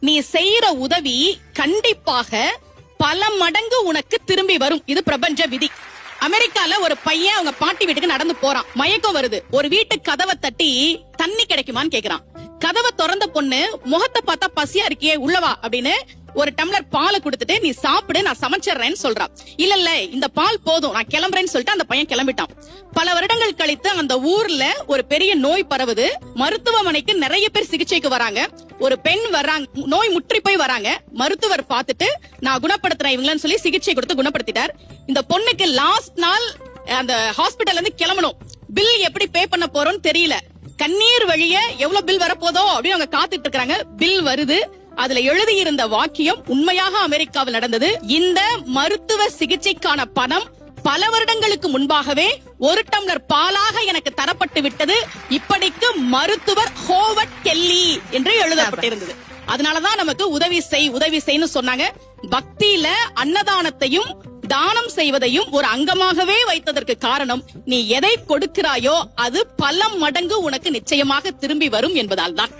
நீ செய்யற உதவி கண்டிப்பாக பல மடங்கு உனக்கு திரும்பி வரும். இது பிரபஞ்ச விதி. அமெரிக்கால ஒரு பையன் அவங்க பாட்டி வீட்டுக்கு நடந்து போறான். மயக்கம் வருது. ஒரு வீட்டு கதவை தட்டி தண்ணி கிடைக்குமான்னு கேக்குறான். கதவை திறந்த பொண்ணு முகத்தை பார்த்தா பசியா இருக்கியே உள்ளவா அப்படின்னு ஒரு டம்ளர் பாலை கொடுத்துட்டு நீ சாப்பிடு நான் சமைச்சிடுறேன்னு சொல்றான். இல்ல இந்த பால் போதும் நான் கிளம்புறேன்னு சொல்லிட்டு அந்த பையன் கிளம்பிட்டான். பல வருடங்கள் கழித்து அந்த ஊர்ல ஒரு பெரிய நோய் பரவுது. மருத்துவமனைக்கு நிறைய பேர் சிகிச்சைக்கு வராங்க. ஒரு பெண் வர்றாங்க, நோய் முற்றி போய் வராங்க. மருத்துவர் பார்த்துட்டு நான் குணப்படுத்துறேன் இவங்களன்னு சொல்லி சிகிச்சை கொடுத்து குணப்படுத்திட்டார். இந்த பொண்ணுக்கு லாஸ்ட் நாள் அந்த ஹாஸ்பிட்டல்ல இருந்து கிளம்பணும். பில் எப்படி பே பண்ண போறோம்னு தெரியல. கண்ணீர் வழிய எவ்வளவு பில் வரப்போதோ அப்படின்னு அவங்க காத்துட்டு இருக்காங்க. பில் வருது. அதுல எழுதியிருந்த வாக்கியம் உண்மையாக அமெரிக்காவில் நடந்தது. இந்த மருத்துவ சிகிச்சைக்கான பணம் பல வருடங்களுக்கு முன்பாகவே ஒரு டம்ளர் பாலாக எனக்கு தரப்பட்டு விட்டது. இப்படிக்கு மருத்துவர் ஹோவர்ட் கெல்லி என்று எழுதப்பட்டிருந்தது. அதனாலதான் நமக்கு உதவி செய்ன்னு சொன்னாங்க. பக்தியில அன்னதானத்தையும் தானம் செய்வதையும் ஒரு அங்கமாகவே வைத்ததற்கு காரணம் நீ எதை கொடுக்கிறாயோ அது பல மடங்கு உனக்கு நிச்சயமாக திரும்பி வரும் என்பதால் தான்.